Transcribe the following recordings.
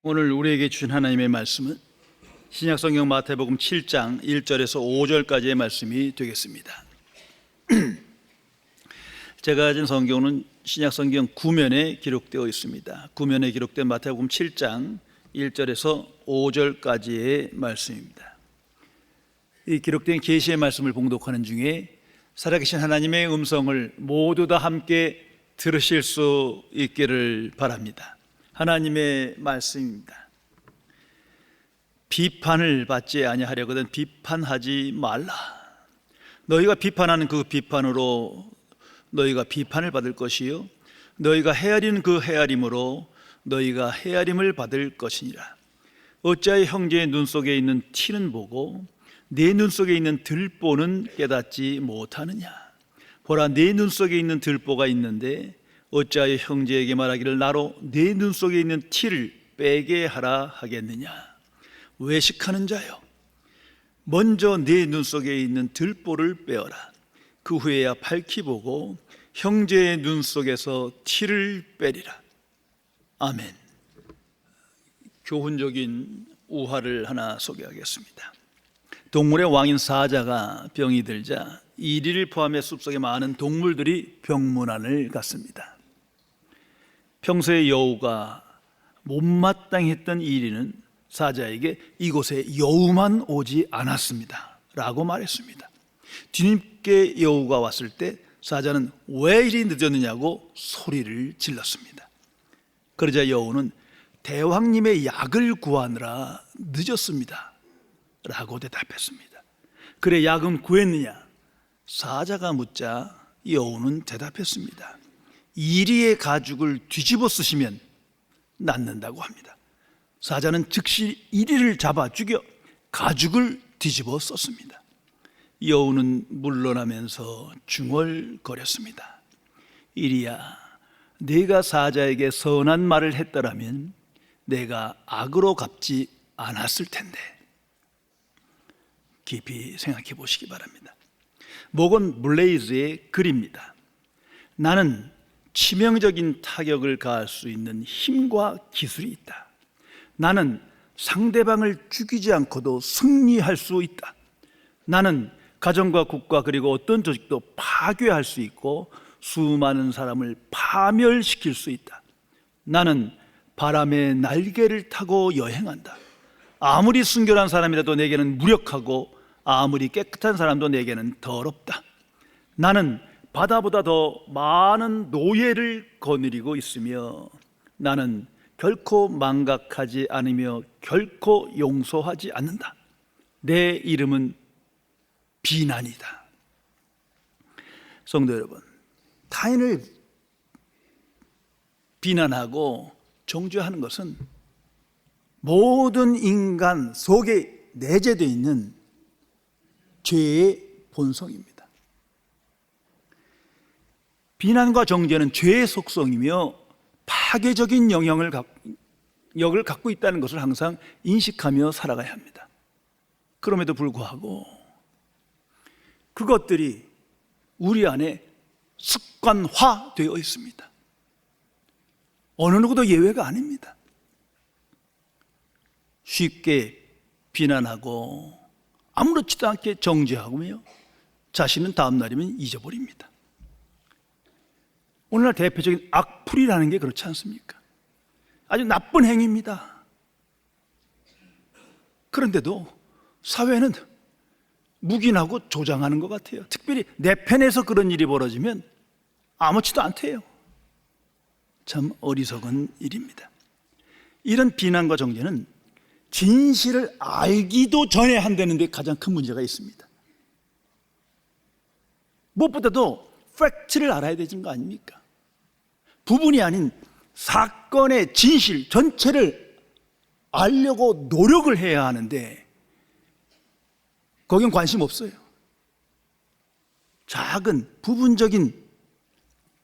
오늘 우리에게 주신 하나님의 말씀은 신약성경 마태복음 7장 1절에서 5절까지의 말씀이 되겠습니다. 제가 가진 성경은 신약성경 9면에 기록되어 있습니다. 9면에 기록된 마태복음 7장 1절에서 5절까지의 말씀입니다. 이 기록된 계시의 말씀을 봉독하는 중에 살아계신 하나님의 음성을 모두 다 함께 들으실 수 있기를 바랍니다. 하나님의 말씀입니다. 비판을 받지 아니하려거든 비판하지 말라. 너희가 비판하는 그 비판으로 너희가 비판을 받을 것이요 너희가 헤아리는 그 헤아림으로 너희가 헤아림을 받을 것이니라. 어찌하여 형제의 눈 속에 있는 티는 보고 내 눈 속에 있는 들보는 깨닫지 못하느냐. 보라, 내 눈 속에 있는 들보가 있는데 어찌하여 형제에게 말하기를 나로 내 눈 속에 있는 티를 빼게 하라 하겠느냐. 외식하는 자여, 먼저 내 눈 속에 있는 들보를 빼어라. 그 후에야 밝히 보고 형제의 눈 속에서 티를 빼리라. 아멘. 교훈적인 우화를 하나 소개하겠습니다. 동물의 왕인 사자가 병이 들자 이리를 포함해 숲속의 많은 동물들이 병문안을 갔습니다. 평소에 여우가 못마땅했던 이리는 사자에게 이곳에 여우만 오지 않았습니다 라고 말했습니다. 뒤늦게 여우가 왔을 때 사자는 왜 이리 늦었느냐고 소리를 질렀습니다. 그러자 여우는 대왕님의 약을 구하느라 늦었습니다 라고 대답했습니다. 그래, 약은 구했느냐? 사자가 묻자 여우는 대답했습니다. 이리의 가죽을 뒤집어 쓰시면 낫는다고 합니다. 사자는 즉시 이리를 잡아 죽여 가죽을 뒤집어 썼습니다. 여우는 물러나면서 중얼거렸습니다. 이리야, 네가 사자에게 선한 말을 했더라면 내가 악으로 갚지 않았을 텐데. 깊이 생각해 보시기 바랍니다. 모건 블레이즈의 글입니다. 나는 치명적인 타격을 가할 수 있는 힘과 기술이 있다. 나는 상대방을 죽이지 않고도 승리할 수 있다. 나는 가정과 국가 그리고 어떤 조직도 파괴할 수 있고 수많은 사람을 파멸시킬 수 있다. 나는 바람의 날개를 타고 여행한다. 아무리 순결한 사람이라도 내게는 무력하고 아무리 깨끗한 사람도 내게는 더럽다. 나는 바다보다 더 많은 노예를 거느리고 있으며 나는 결코 망각하지 않으며 결코 용서하지 않는다. 내 이름은 비난이다. 성도 여러분, 타인을 비난하고 정죄하는 것은 모든 인간 속에 내재되어 있는 죄의 본성입니다. 비난과 정죄는 죄의 속성이며 파괴적인 영역을 갖고 있다는 것을 항상 인식하며 살아가야 합니다. 그럼에도 불구하고 그것들이 우리 안에 습관화되어 있습니다. 어느 누구도 예외가 아닙니다. 쉽게 비난하고 아무렇지도 않게 정죄하고요, 자신은 다음 날이면 잊어버립니다. 오늘날 대표적인 악플이라는 게 그렇지 않습니까? 아주 나쁜 행위입니다. 그런데도 사회는 묵인하고 조장하는 것 같아요. 특별히 내 편에서 그런 일이 벌어지면 아무렇지도 않대요. 참 어리석은 일입니다. 이런 비난과 정죄는 진실을 알기도 전에 한다는 데 가장 큰 문제가 있습니다. 무엇보다도 팩트를 알아야 되는 거 아닙니까? 부분이 아닌 사건의 진실 전체를 알려고 노력을 해야 하는데 거긴 관심 없어요. 작은 부분적인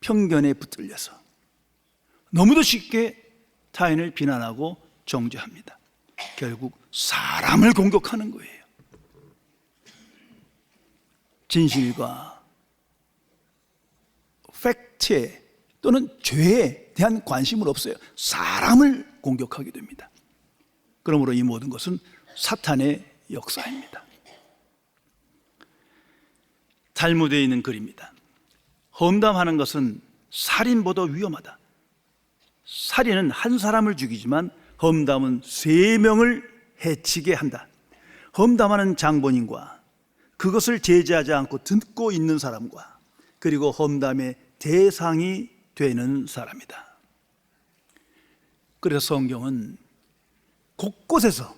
편견에 붙들려서 너무도 쉽게 타인을 비난하고 정죄합니다. 결국 사람을 공격하는 거예요. 진실과 팩트에 또는 죄에 대한 관심은 없어요. 사람을 공격하게 됩니다. 그러므로 이 모든 것은 사탄의 역사입니다. 탈무드에 있는 글입니다. 험담하는 것은 살인보다 위험하다. 살인은 한 사람을 죽이지만 험담은 3명을 해치게 한다. 험담하는 장본인과 그것을 제지하지 않고 듣고 있는 사람과 그리고 험담의 대상이 되는 사람이다. 그래서 성경은 곳곳에서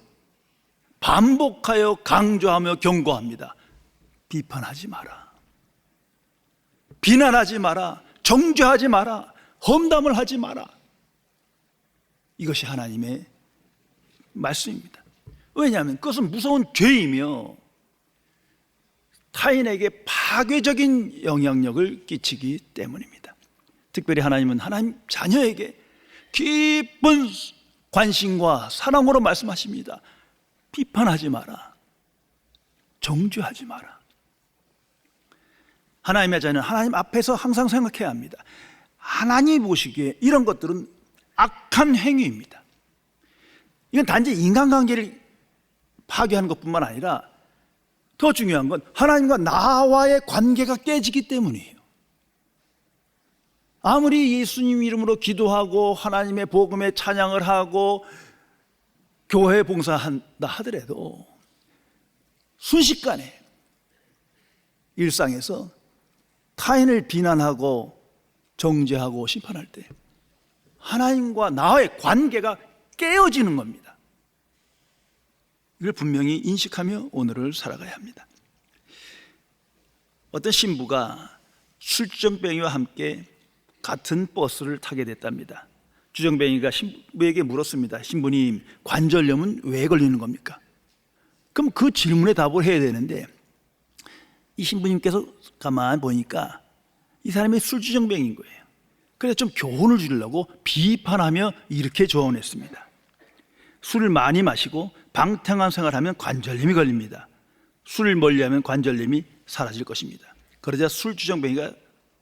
반복하여 강조하며 경고합니다. 비판하지 마라. 비난하지 마라. 정죄하지 마라. 험담을 하지 마라. 이것이 하나님의 말씀입니다. 왜냐하면 그것은 무서운 죄이며 타인에게 파괴적인 영향력을 끼치기 때문입니다. 특별히 하나님은 하나님 자녀에게 깊은 관심과 사랑으로 말씀하십니다. 비판하지 마라. 정죄하지 마라. 하나님의 자녀는 하나님 앞에서 항상 생각해야 합니다. 하나님이 보시기에 이런 것들은 악한 행위입니다. 이건 단지 인간관계를 파괴하는 것뿐만 아니라 더 중요한 건 하나님과 나와의 관계가 깨지기 때문이에요. 아무리 예수님 이름으로 기도하고 하나님의 복음에 찬양을 하고 교회 봉사한다 하더라도 순식간에 일상에서 타인을 비난하고 정죄하고 심판할 때 하나님과 나의 관계가 깨어지는 겁니다. 이걸 분명히 인식하며 오늘을 살아가야 합니다. 어떤 신부가 술주정뱅이와 함께 같은 버스를 타게 됐답니다. 주정뱅이가 신부에게 물었습니다. 신부님, 관절염은 왜 걸리는 겁니까? 그럼 그 질문에 답을 해야 되는데 이 신부님께서 가만 보니까 이 사람이 술주정뱅이인 거예요. 그래서 좀 교훈을 주려고 비판하며 이렇게 조언했습니다. 술을 많이 마시고 방탕한 생활하면 관절염이 걸립니다. 술을 멀리하면 관절염이 사라질 것입니다. 그러자 술주정뱅이가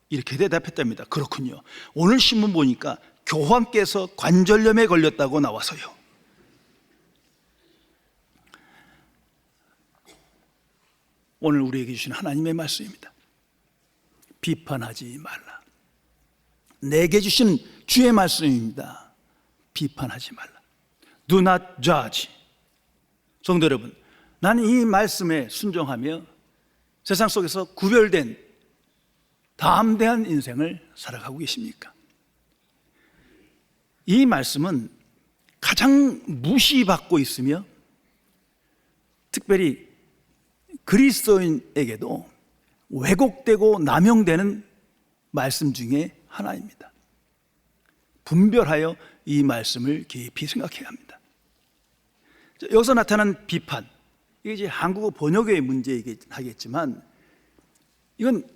이렇게 대답했답니다. 그렇군요. 오늘 신문 보니까 교황께서 관절염에 걸렸다고 나와서요. 오늘 우리에게 주신 하나님의 말씀입니다. 비판하지 말라. 내게 주신 주의 말씀입니다. 비판하지 말라. Do not judge. 성도 여러분, 나는 이 말씀에 순종하며 세상 속에서 구별된 담대한 인생을 살아가고 계십니까? 이 말씀은 가장 무시받고 있으며 특별히 그리스도인에게도 왜곡되고 남용되는 말씀 중에 하나입니다. 분별하여 이 말씀을 깊이 생각해야 합니다. 여기서 나타난 비판, 이게 이제 한국어 번역의 문제이긴 하겠지만 이건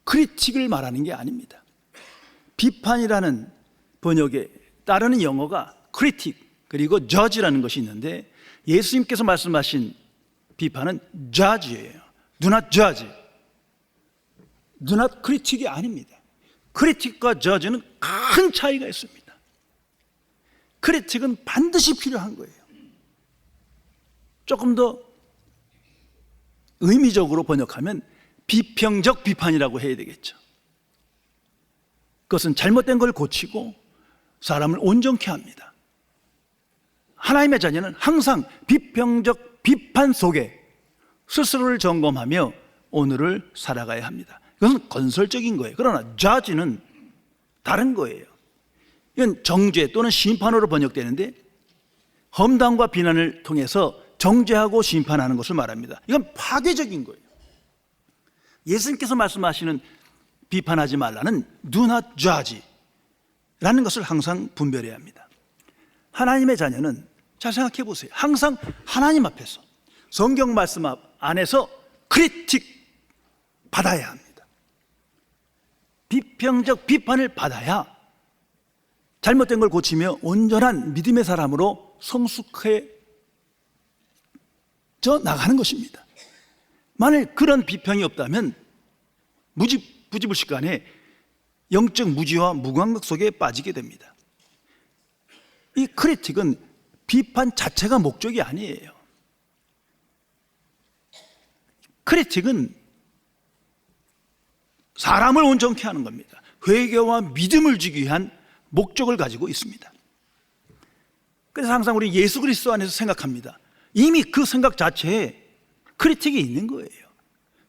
크리틱을 말하는 게 아닙니다. 비판이라는 번역에 따르는 영어가 크리틱 그리고 저지라는 것이 있는데 예수님께서 말씀하신 비판은 judge예요. Do not judge. Do not critic이 아닙니다. 크리틱과 저지는 큰 차이가 있습니다. 크리틱은 반드시 필요한 거예요. 조금 더 의미적으로 번역하면 비평적 비판이라고 해야 되겠죠. 그것은 잘못된 걸 고치고 사람을 온전케 합니다. 하나님의 자녀는 항상 비평적 비판 속에 스스로를 점검하며 오늘을 살아가야 합니다. 이것은 건설적인 거예요. 그러나 judge는 다른 거예요. 이건 정죄 또는 심판으로 번역되는데 험담과 비난을 통해서 정죄하고 심판하는 것을 말합니다. 이건 파괴적인 거예요. 예수님께서 말씀하시는 비판하지 말라는 do not judge 라는 것을 항상 분별해야 합니다. 하나님의 자녀는 잘 생각해 보세요. 항상 하나님 앞에서 성경 말씀 안에서 크리틱 받아야 합니다. 비평적 비판을 받아야 잘못된 걸 고치며 온전한 믿음의 사람으로 성숙해져 나가는 것입니다. 만일 그런 비평이 없다면 부지불식간에 영적 무지와 무감각 속에 빠지게 됩니다. 이 크리틱은 비판 자체가 목적이 아니에요. 크리틱은 사람을 온전케 하는 겁니다. 회개와 믿음을 주기 위한 목적을 가지고 있습니다. 그래서 항상 우리 예수 그리스도 안에서 생각합니다. 이미 그 생각 자체에 크리틱이 있는 거예요.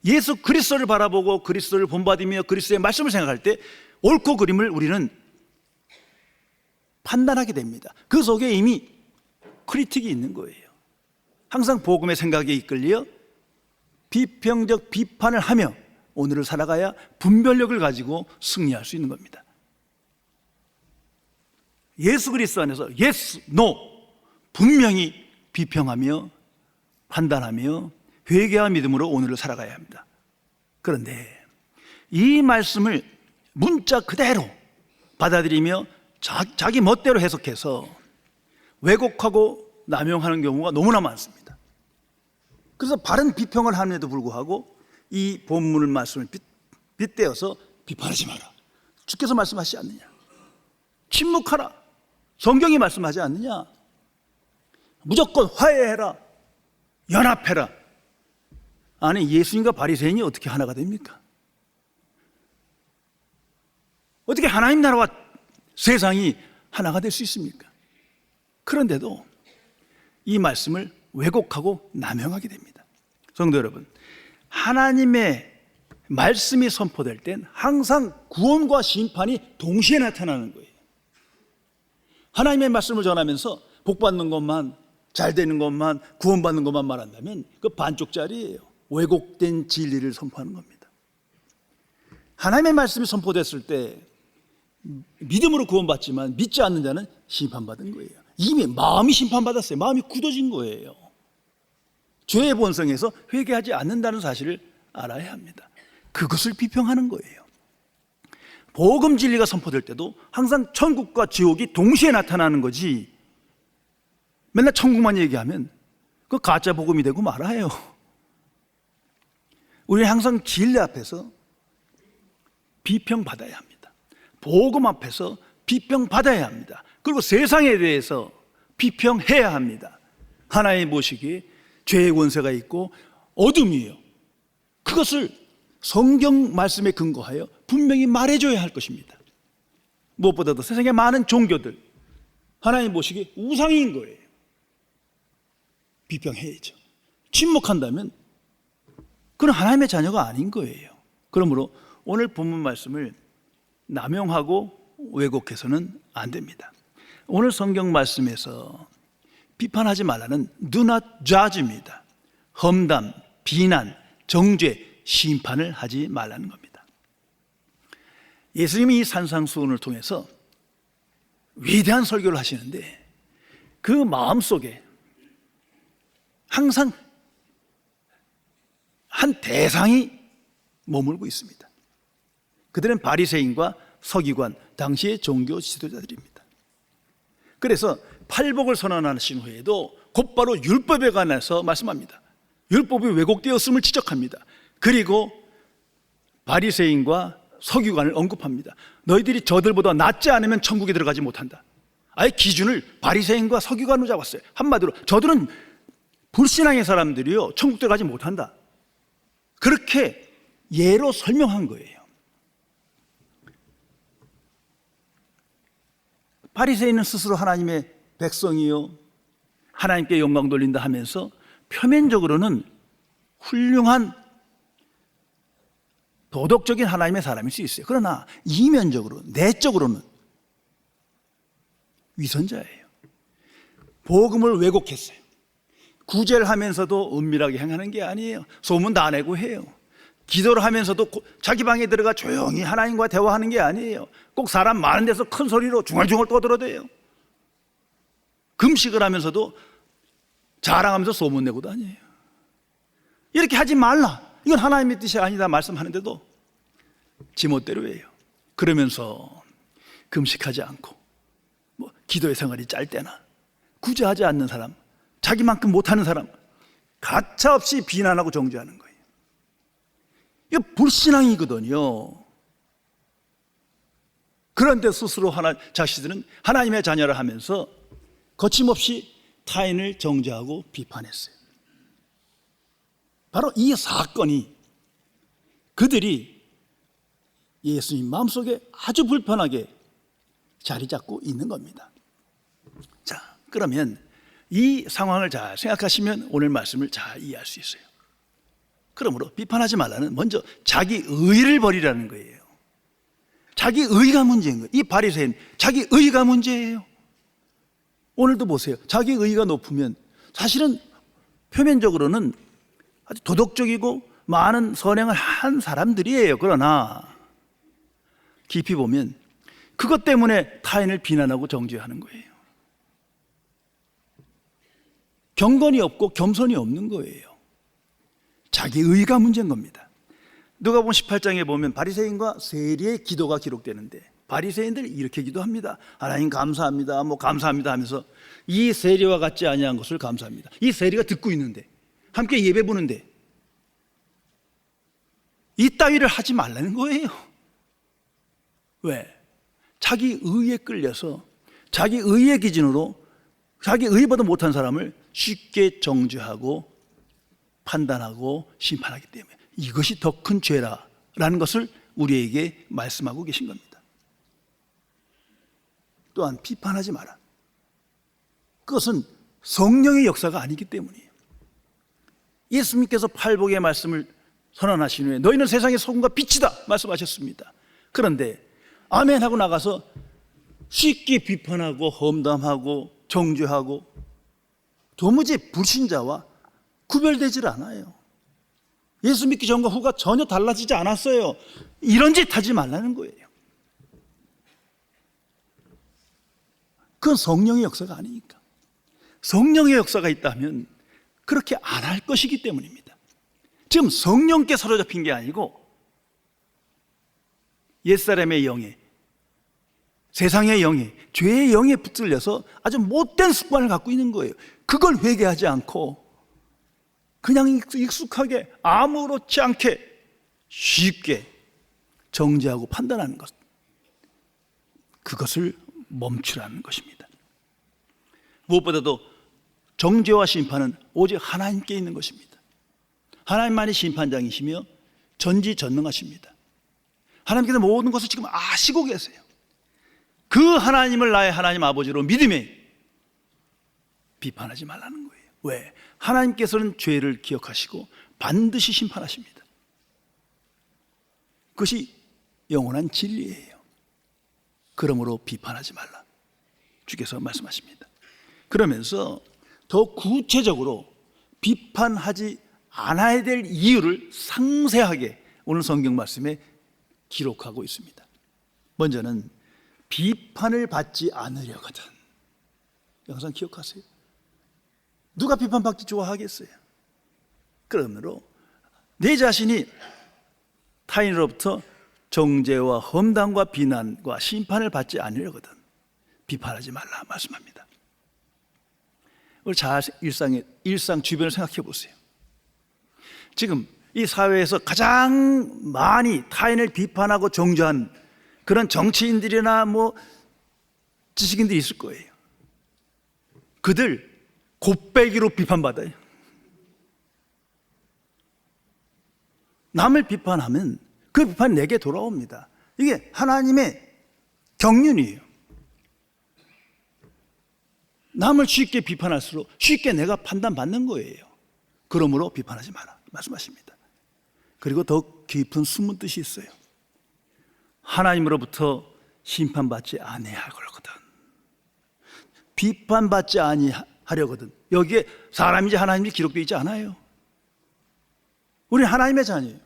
예수 그리스도를 바라보고 그리스도를 본받으며 그리스도의 말씀을 생각할 때 옳고 그름을 우리는 판단하게 됩니다. 그 속에 이미 크리틱이 있는 거예요. 항상 복음의 생각에 이끌려 비평적 비판을 하며 오늘을 살아가야 분별력을 가지고 승리할 수 있는 겁니다. 예수 그리스도 안에서 yes, no 분명히 비평하며 판단하며 회개와 믿음으로 오늘을 살아가야 합니다. 그런데 이 말씀을 문자 그대로 받아들이며 자기 멋대로 해석해서 왜곡하고 남용하는 경우가 너무나 많습니다. 그래서 바른 비평을 함에도 불구하고 이 본문을 말씀을 빗대어서 비판하지 마라. 주께서 말씀하시지 않느냐? 침묵하라. 성경이 말씀하지 않느냐? 무조건 화해해라. 연합해라. 아니, 예수님과 바리새인이 어떻게 하나가 됩니까? 어떻게 하나님 나라와 세상이 하나가 될 수 있습니까? 그런데도 이 말씀을 왜곡하고 남용하게 됩니다. 성도 여러분, 하나님의 말씀이 선포될 땐 항상 구원과 심판이 동시에 나타나는 거예요. 하나님의 말씀을 전하면서 복받는 것만, 잘 되는 것만, 구원받는 것만 말한다면 그 반쪽짜리예요. 왜곡된 진리를 선포하는 겁니다. 하나님의 말씀이 선포됐을 때 믿음으로 구원받지만 믿지 않는 자는 심판받은 거예요. 이미 마음이 심판받았어요. 마음이 굳어진 거예요. 죄의 본성에서 회개하지 않는다는 사실을 알아야 합니다. 그것을 비평하는 거예요. 복음 진리가 선포될 때도 항상 천국과 지옥이 동시에 나타나는 거지, 맨날 천국만 얘기하면 그 가짜 복음이 되고 말아요. 우리는 항상 진리 앞에서 비평받아야 합니다. 복음 앞에서 비평받아야 합니다. 그리고 세상에 대해서 비평해야 합니다. 하나님 보시기에 죄의 권세가 있고 어둠이에요. 그것을 성경 말씀에 근거하여 분명히 말해줘야 할 것입니다. 무엇보다도 세상에 많은 종교들 하나님 보시기에 우상인 거예요. 비평해야죠. 침묵한다면 그건 하나님의 자녀가 아닌 거예요. 그러므로 오늘 본문 말씀을 남용하고 왜곡해서는 안 됩니다. 오늘 성경 말씀에서 비판하지 말라는 do not judge입니다. 험담, 비난, 정죄, 심판을 하지 말라는 겁니다. 예수님이 이 산상수훈을 통해서 위대한 설교를 하시는데 그 마음속에 항상 한 대상이 머물고 있습니다. 그들은 바리새인과 서기관, 당시의 종교 지도자들입니다. 그래서 팔복을 선언하신 후에도 곧바로 율법에 관해서 말씀합니다. 율법이 왜곡되었음을 지적합니다. 그리고 바리새인과 서기관을 언급합니다. 너희들이 저들보다 낫지 않으면 천국에 들어가지 못한다. 아예 기준을 바리새인과 서기관으로 잡았어요. 한마디로 저들은 불신앙의 사람들이요 천국 들어가지 못한다. 그렇게 예로 설명한 거예요. 바리새인은 스스로 하나님의 백성이요 하나님께 영광 돌린다 하면서 표면적으로는 훌륭한 도덕적인 하나님의 사람일 수 있어요. 그러나 이면적으로, 내적으로는 위선자예요. 복음을 왜곡했어요. 구제를 하면서도 은밀하게 행하는 게 아니에요. 소문 다 내고 해요. 기도를 하면서도 자기 방에 들어가 조용히 하나님과 대화하는 게 아니에요. 꼭 사람 많은 데서 큰 소리로 중얼중얼 떠들어대요. 금식을 하면서도 자랑하면서 소문 내고 다녀요. 이렇게 하지 말라. 이건 하나님의 뜻이 아니다 말씀하는데도 지멋대로 해요. 그러면서 금식하지 않고 기도의 생활이 짧대나 구제하지 않는 사람, 자기만큼 못하는 사람 가차없이 비난하고 정죄하는 거예요. 이거 불신앙이거든요. 그런데 스스로 자신들은 하나님의 자녀를 하면서 거침없이 타인을 정죄하고 비판했어요. 바로 이 사건이 그들이 예수님 마음속에 아주 불편하게 자리 잡고 있는 겁니다. 자, 그러면 이 상황을 잘 생각하시면 오늘 말씀을 잘 이해할 수 있어요. 그러므로 비판하지 말라는 먼저 자기 의를 버리라는 거예요. 자기 의가 문제인 거예요. 이 바리새인 자기 의가 문제예요. 오늘도 보세요. 자기 의가 높으면 사실은 표면적으로는 아주 도덕적이고 많은 선행을 한 사람들이에요. 그러나 깊이 보면 그것 때문에 타인을 비난하고 정죄하는 거예요. 경건이 없고 겸손이 없는 거예요. 자기 의가 문제인 겁니다. 누가복음 18장에 보면 바리새인과 세리의 기도가 기록되는데 바리새인들이 이렇게 기도합니다. 하나님 감사합니다. 감사합니다 하면서 이 세리와 같지 아니한 것을 감사합니다. 이 세리가 듣고 있는데 함께 예배 보는데 이 따위를 하지 말라는 거예요. 왜? 자기 의에 끌려서 자기 의의 기준으로 자기 의보다 못한 사람을 쉽게 정죄하고 판단하고 심판하기 때문에 이것이 더 큰 죄라는 것을 우리에게 말씀하고 계신 겁니다. 또한 비판하지 마라. 그것은 성령의 역사가 아니기 때문이에요. 예수님께서 팔복의 말씀을 선언하신 후에 너희는 세상의 소금과 빛이다 말씀하셨습니다. 그런데 아멘 하고 나가서 쉽게 비판하고 험담하고 정죄하고 도무지 불신자와 구별되질 않아요. 예수 믿기 전과 후가 전혀 달라지지 않았어요. 이런 짓 하지 말라는 거예요. 그건 성령의 역사가 아니니까. 성령의 역사가 있다면 그렇게 안 할 것이기 때문입니다. 지금 성령께 사로잡힌 게 아니고 옛사람의 영에, 세상의 영에, 죄의 영에 붙들려서 아주 못된 습관을 갖고 있는 거예요. 그걸 회개하지 않고 그냥 익숙하게 아무렇지 않게 쉽게 정죄하고 판단하는 것, 그것을 멈추라는 것입니다. 무엇보다도 정죄와 심판은 오직 하나님께 있는 것입니다. 하나님만이 심판장이시며 전지전능하십니다. 하나님께서 모든 것을 지금 아시고 계세요. 그 하나님을 나의 하나님 아버지로 믿음에 비판하지 말라는 거예요. 왜? 하나님께서는 죄를 기억하시고 반드시 심판하십니다. 그것이 영원한 진리예요. 그러므로 비판하지 말라, 주께서 말씀하십니다. 그러면서 더 구체적으로 비판하지 않아야 될 이유를 상세하게 오늘 성경 말씀에 기록하고 있습니다. 먼저는 비판을 받지 않으려거든. 항상 기억하세요. 누가 비판받기 좋아하겠어요? 그러므로 내 자신이 타인으로부터 정죄와 험담과 비난과 심판을 받지 않으려거든 비판하지 말라 말씀합니다. 우리 잘 일상 주변을 생각해 보세요. 지금 이 사회에서 가장 많이 타인을 비판하고 정죄한 그런 정치인들이나 지식인들이 있을 거예요. 그들 곱빼기로 비판받아요. 남을 비판하면 그 비판이 내게 돌아옵니다. 이게 하나님의 경륜이에요. 남을 쉽게 비판할수록 쉽게 내가 판단받는 거예요. 그러므로 비판하지 마라 말씀하십니다. 그리고 더 깊은 숨은 뜻이 있어요. 하나님으로부터 심판받지 아니하거든. 비판받지 아니하려거든. 여기에 사람인지 하나님인지 기록되어 있지 않아요. 우리는 하나님의 자녀예요.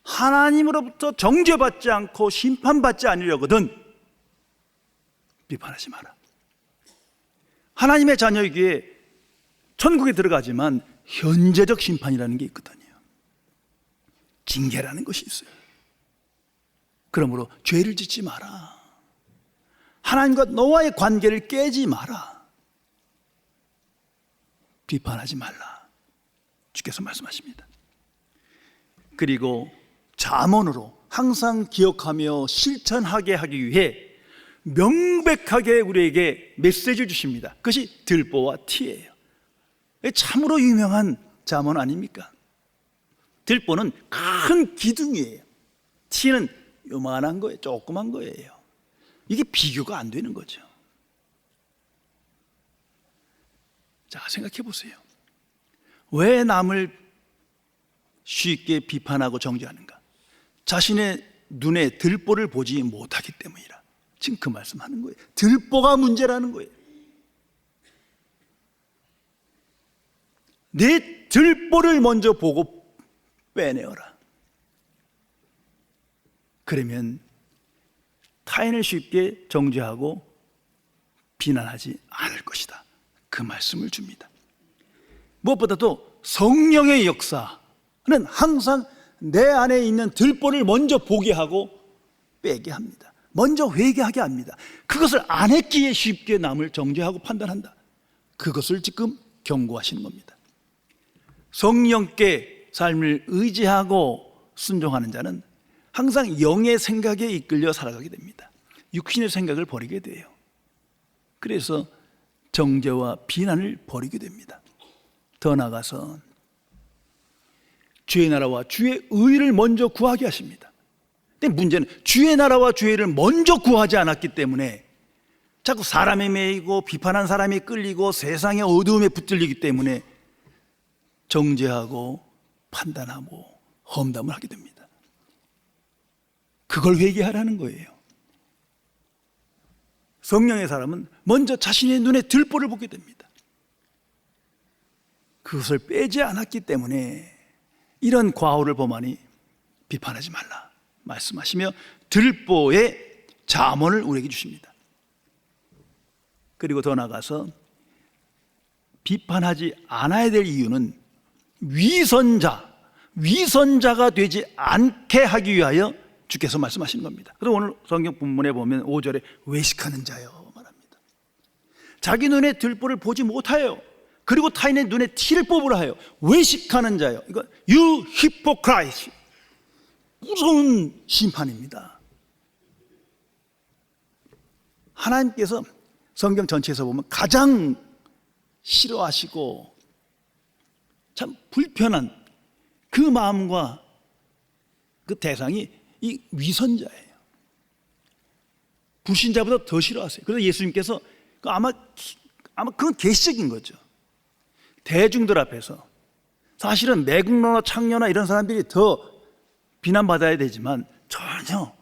하나님으로부터 정죄받지 않고 심판받지 않으려거든 비판하지 마라. 하나님의 자녀이기에 천국에 들어가지만 현재적 심판이라는 게 있거든요. 징계라는 것이 있어요. 그러므로 죄를 짓지 마라. 하나님과 너와의 관계를 깨지 마라. 비판하지 말라. 주께서 말씀하십니다. 그리고 잠언으로 항상 기억하며 실천하게 하기 위해 명백하게 우리에게 메시지를 주십니다. 그것이 들보와 티예요. 참으로 유명한 잠언 아닙니까? 들보는 큰 기둥이에요. 티는 요만한 거예요. 조그만 거예요. 이게 비교가 안 되는 거죠. 자, 생각해 보세요. 왜 남을 쉽게 비판하고 정죄하는가? 자신의 눈에 들보를 보지 못하기 때문이라. 지금 그 말씀하는 거예요. 들보가 문제라는 거예요. 내 들보를 먼저 보고 빼내어라. 그러면 타인을 쉽게 정죄하고 비난하지 않을 것이다. 그 말씀을 줍니다. 무엇보다도 성령의 역사는 항상 내 안에 있는 들보를 먼저 보게 하고 빼게 합니다. 먼저 회개하게 합니다. 그것을 안 했기에 쉽게 남을 정죄하고 판단한다. 그것을 지금 경고하시는 겁니다. 성령께 삶을 의지하고 순종하는 자는 항상 영의 생각에 이끌려 살아가게 됩니다. 육신의 생각을 버리게 돼요. 그래서 정죄와 비난을 버리게 됩니다. 더 나아가서 주의 나라와 주의 의를 먼저 구하게 하십니다. 근데 문제는 주의 나라와 주의 의를 먼저 구하지 않았기 때문에 자꾸 사람에 매이고 비판한 사람이 끌리고 세상의 어두움에 붙들리기 때문에 정죄하고 판단하고 험담을 하게 됩니다. 그걸 회개하라는 거예요. 성령의 사람은 먼저 자신의 눈에 들보를 보게 됩니다. 그것을 빼지 않았기 때문에 이런 과오를 범하니 비판하지 말라 말씀하시며 들보의 잠언을 우리에게 주십니다. 그리고 더 나아가서 비판하지 않아야 될 이유는 위선자가 되지 않게 하기 위하여 주께서 말씀하시는 겁니다. 그래서 오늘 성경 본문에 보면 5절에 외식하는 자요 말합니다. 자기 눈에 들보를 보지 못하여 그리고 타인의 눈에 티를 뽑으라 하여 외식하는 자요. 이거 You hypocrite. 무서운 심판입니다. 하나님께서 성경 전체에서 보면 가장 싫어하시고 참 불편한 그 마음과 그 대상이 이 위선자예요. 불신자보다 더 싫어하세요. 그래서 예수님께서 아마 그건 계시적인 거죠. 대중들 앞에서 사실은 매국노나 창녀나 이런 사람들이 더 비난받아야 되지만 전혀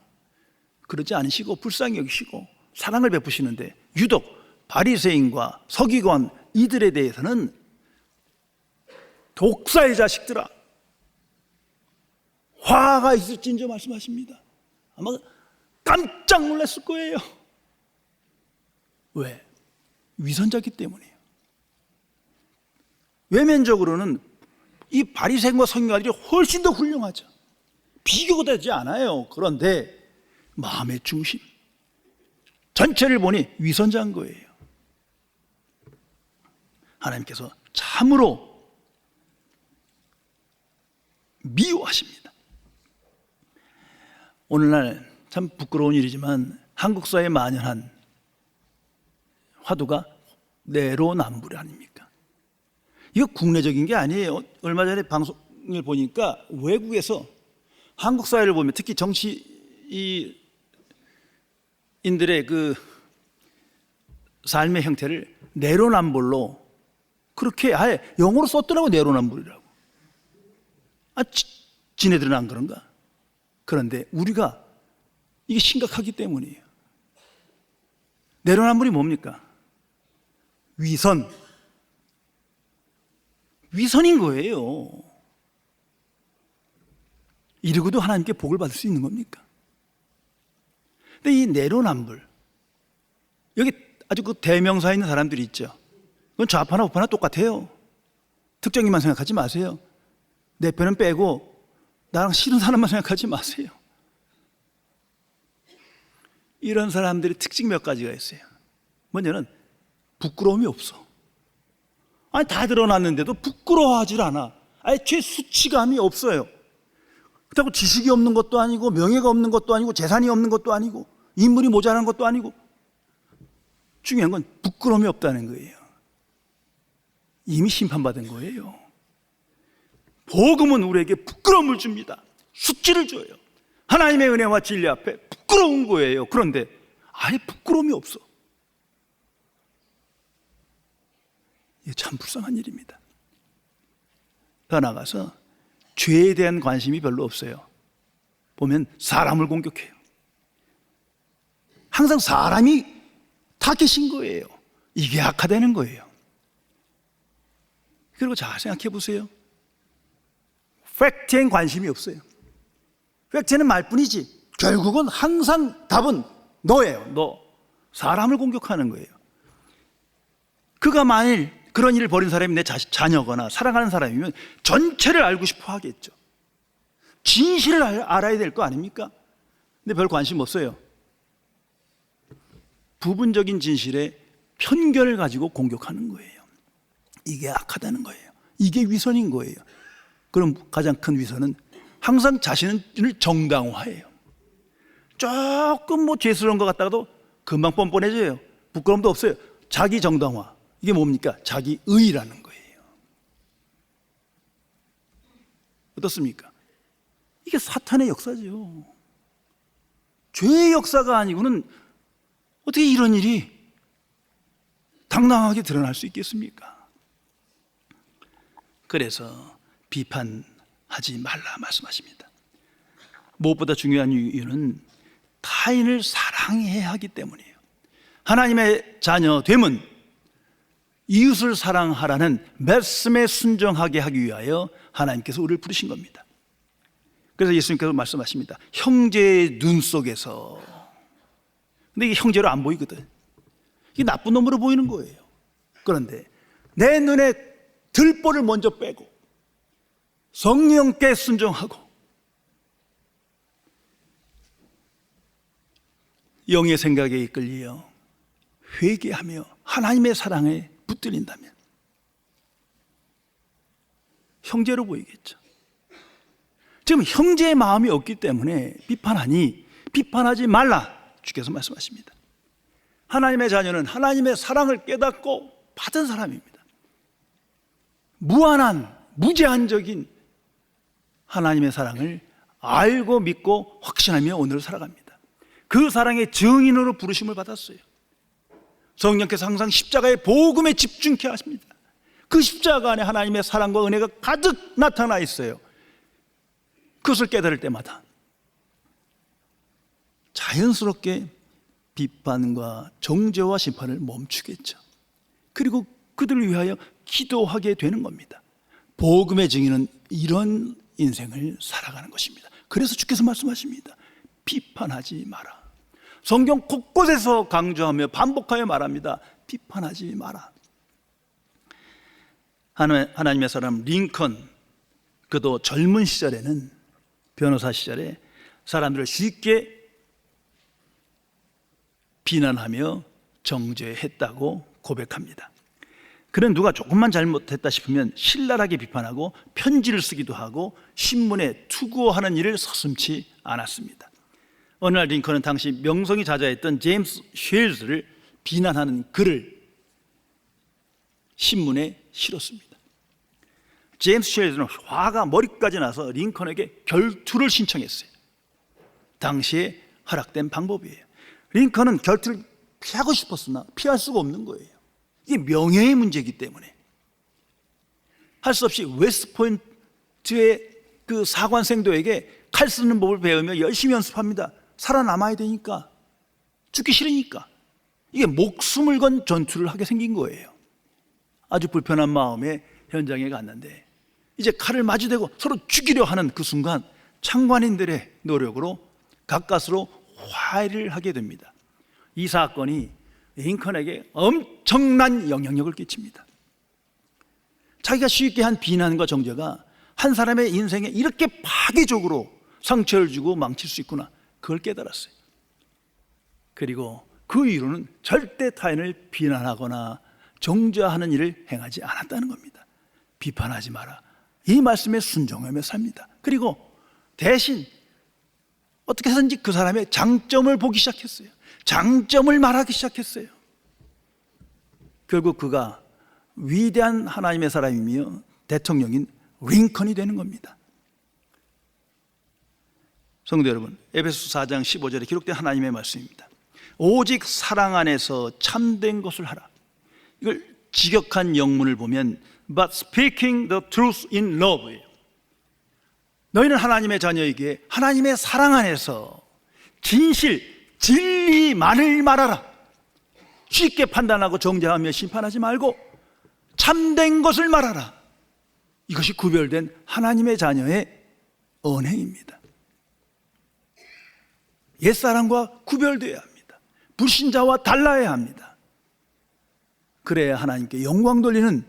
그러지 않으시고 불쌍히 여기시고 사랑을 베푸시는데 유독 바리새인과 서기관 이들에 대해서는 독사의 자식들아 화가 있을진저 말씀하십니다. 아마 깜짝 놀랐을 거예요. 왜? 위선자기 때문이에요. 외면적으로는 이 바리새인과 서기관들이 훨씬 더 훌륭하죠. 비교가 되지 않아요. 그런데 마음의 중심 전체를 보니 위선자인 거예요. 하나님께서 참으로 미워하십니다. 오늘날 참 부끄러운 일이지만 한국 사회에 만연한 화두가 내로남불 아닙니까? 이거 국내적인 게 아니에요. 얼마 전에 방송을 보니까 외국에서 한국 사회를 보면 특히 정치인들의 그 삶의 형태를 내로남불로 그렇게 아예 영어로 썼더라고. 내로남불이라고. 지네들은 안 그런가? 그런데 우리가 이게 심각하기 때문이에요. 내로남불이 뭡니까? 위선인 거예요. 이러고도 하나님께 복을 받을 수 있는 겁니까? 근데 이 내로남불, 여기 아주 그 대명사에 있는 사람들이 있죠. 그건 좌파나 우파나 똑같아요. 특정인만 생각하지 마세요. 내 편은 빼고 나랑 싫은 사람만 생각하지 마세요. 이런 사람들의 특징 몇 가지가 있어요. 먼저는 부끄러움이 없어. 아니 다 드러났는데도 부끄러워하질 않아. 애초에 수치감이 없어요. 그렇다고 지식이 없는 것도 아니고 명예가 없는 것도 아니고 재산이 없는 것도 아니고 인물이 모자란 것도 아니고 중요한 건 부끄러움이 없다는 거예요. 이미 심판받은 거예요. 복음은 우리에게 부끄러움을 줍니다. 숙지를 줘요. 하나님의 은혜와 진리 앞에 부끄러운 거예요. 그런데 아예 부끄러움이 없어. 이게 참 불쌍한 일입니다. 더 나아가서 죄에 대한 관심이 별로 없어요. 보면 사람을 공격해요. 항상 사람이 타겟인 거예요. 이게 악화되는 거예요. 그리고 잘 생각해 보세요. 팩트엔 관심이 없어요. 팩트는 말뿐이지 결국은 항상 답은 너예요. 너. 사람을 공격하는 거예요. 그가 만일 그런 일을 벌인 사람이 내 자녀거나 사랑하는 사람이면 전체를 알고 싶어 하겠죠. 진실을 알아야 될 거 아닙니까? 근데 별 관심 없어요. 부분적인 진실에 편견을 가지고 공격하는 거예요. 이게 악하다는 거예요. 이게 위선인 거예요. 그럼 가장 큰 위선은 항상 자신을 정당화해요. 조금 뭐 죄스러운 것 같다가도 금방 뻔뻔해져요. 부끄러움도 없어요. 자기 정당화. 이게 뭡니까? 자기 의라는 거예요. 어떻습니까? 이게 사탄의 역사죠. 죄의 역사가 아니고는 어떻게 이런 일이 당당하게 드러날 수 있겠습니까? 그래서 비판하지 말라 말씀하십니다. 무엇보다 중요한 이유는 타인을 사랑해야 하기 때문이에요. 하나님의 자녀 됨은 이웃을 사랑하라는 말씀에 순종하게 하기 위하여 하나님께서 우리를 부르신 겁니다. 그래서 예수님께서 말씀하십니다. 형제의 눈 속에서. 근데 이게 형제로 안 보이거든. 이게 나쁜 놈으로 보이는 거예요. 그런데 내 눈에 들보를 먼저 빼고 성령께 순종하고 영의 생각에 이끌려 회개하며 하나님의 사랑에 붙들린다면 형제로 보이겠죠. 지금 형제의 마음이 없기 때문에 비판하지 말라 주께서 말씀하십니다. 하나님의 자녀는 하나님의 사랑을 깨닫고 받은 사람입니다. 무한한 무제한적인 하나님의 사랑을 알고 믿고 확신하며 오늘을 살아갑니다. 그 사랑의 증인으로 부르심을 받았어요. 성령께서 항상 십자가의 복음에 집중케 하십니다. 그 십자가 안에 하나님의 사랑과 은혜가 가득 나타나 있어요. 그것을 깨달을 때마다 자연스럽게 비판과 정죄와 심판을 멈추겠죠. 그리고 그들을 위하여 기도하게 되는 겁니다. 복음의 증인은 이런 인생을 살아가는 것입니다. 그래서 주께서 말씀하십니다. 비판하지 마라. 성경 곳곳에서 강조하며 반복하여 말합니다. 비판하지 마라. 하나님의 사람 링컨, 그도 젊은 시절에는 변호사 시절에 사람들을 쉽게 비난하며 정죄했다고 고백합니다. 그는 누가 조금만 잘못했다 싶으면 신랄하게 비판하고 편지를 쓰기도 하고 신문에 투고하는 일을 서슴지 않았습니다. 어느 날 링컨은 당시 명성이 자자했던 제임스 쉘즈를 비난하는 글을 신문에 실었습니다. 제임스 쉘즈는 화가 머리까지 나서 링컨에게 결투를 신청했어요. 당시에 허락된 방법이에요. 링컨은 결투를 피하고 싶었으나 피할 수가 없는 거예요. 이게 명예의 문제이기 때문에 할 수 없이 웨스트포인트의 그 사관생도에게 칼 쓰는 법을 배우며 열심히 연습합니다. 살아남아야 되니까, 죽기 싫으니까. 이게 목숨을 건 전투를 하게 생긴 거예요. 아주 불편한 마음에 현장에 갔는데 이제 칼을 마주대고 서로 죽이려 하는 그 순간 참관인들의 노력으로 가까스로 화해를 하게 됩니다. 이 사건이 링컨에게 엄청난 영향력을 끼칩니다. 자기가 쉽게 한 비난과 정죄가 한 사람의 인생에 이렇게 파괴적으로 상처를 주고 망칠 수 있구나, 그걸 깨달았어요. 그리고 그 이후로는 절대 타인을 비난하거나 정죄하는 일을 행하지 않았다는 겁니다. 비판하지 마라, 이 말씀에 순종하며 삽니다. 그리고 대신 어떻게 해서든지 그 사람의 장점을 보기 시작했어요. 장점을 말하기 시작했어요. 결국 그가 위대한 하나님의 사람이며 대통령인 링컨이 되는 겁니다. 성도 여러분, 에베소서 4장 15절에 기록된 하나님의 말씀입니다. 오직 사랑 안에서 참된 것을 하라. 이걸 직역한 영문을 보면 But speaking the truth in love예요. 너희는 하나님의 자녀이기에 하나님의 사랑 안에서 진실, 진리만을 말하라. 쉽게 판단하고 정죄하며 심판하지 말고 참된 것을 말하라. 이것이 구별된 하나님의 자녀의 언행입니다. 옛사람과 구별되어야 합니다. 불신자와 달라야 합니다. 그래야 하나님께 영광 돌리는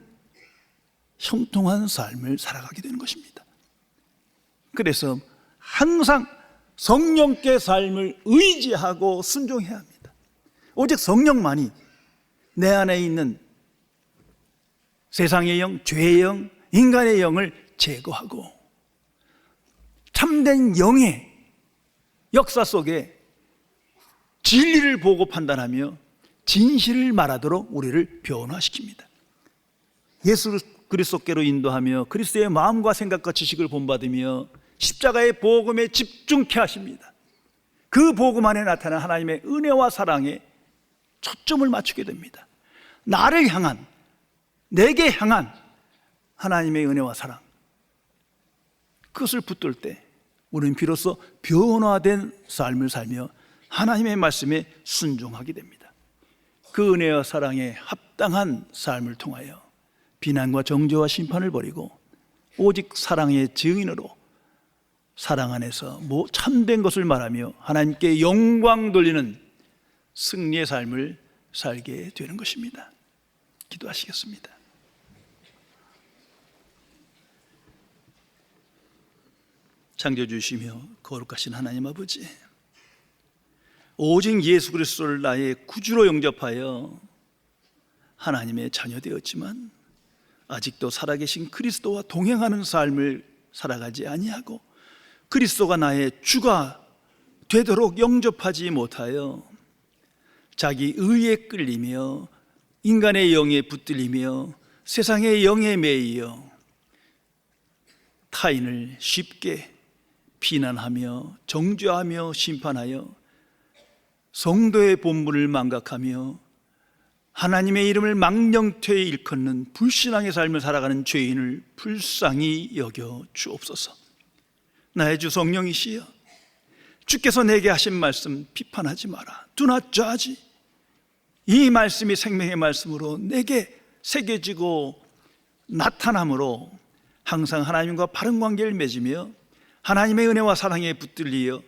형통한 삶을 살아가게 되는 것입니다. 그래서 항상 성령께 삶을 의지하고 순종해야 합니다. 오직 성령만이 내 안에 있는 세상의 영, 죄의 영, 인간의 영을 제거하고 참된 영의 역사 속에 진리를 보고 판단하며 진실을 말하도록 우리를 변화시킵니다. 예수 그리스도께로 인도하며 그리스도의 마음과 생각과 지식을 본받으며 십자가의 복음에 집중케 하십니다. 그 복음 안에 나타난 하나님의 은혜와 사랑에 초점을 맞추게 됩니다. 나를 향한, 내게 향한 하나님의 은혜와 사랑, 그것을 붙들 때 우리는 비로소 변화된 삶을 살며 하나님의 말씀에 순종하게 됩니다. 그 은혜와 사랑에 합당한 삶을 통하여 비난과 정죄와 심판을 버리고 오직 사랑의 증인으로 사랑 안에서 참된 것을 말하며 하나님께 영광 돌리는 승리의 삶을 살게 되는 것입니다. 기도하시겠습니다. 창조주시며 거룩하신 하나님 아버지, 오직 예수 그리스도를 나의 구주로 영접하여 하나님의 자녀 되었지만 아직도 살아계신 그리스도와 동행하는 삶을 살아가지 아니하고 그리스도가 나의 주가 되도록 영접하지 못하여 자기 의에 끌리며 인간의 영에 붙들리며 세상의 영에 매이어 타인을 쉽게 비난하며 정죄하며 심판하여 성도의 본분을 망각하며 하나님의 이름을 망령되이 일컫는 불신앙의 삶을 살아가는 죄인을 불쌍히 여겨 주옵소서. 나의 주 성령이시여, 주께서 내게 하신 말씀 비판하지 마라. Do not judge. 이 말씀이 생명의 말씀으로 내게 새겨지고 나타남으로 항상 하나님과 바른 관계를 맺으며 하나님의 은혜와 사랑에 붙들리어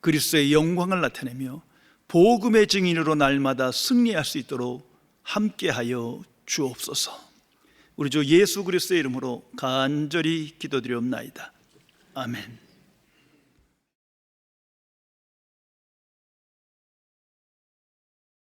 그리스도의 영광을 나타내며 복음의 증인으로 날마다 승리할 수 있도록 함께하여 주옵소서. 우리 주 예수 그리스도의 이름으로 간절히 기도드리옵나이다. 아멘.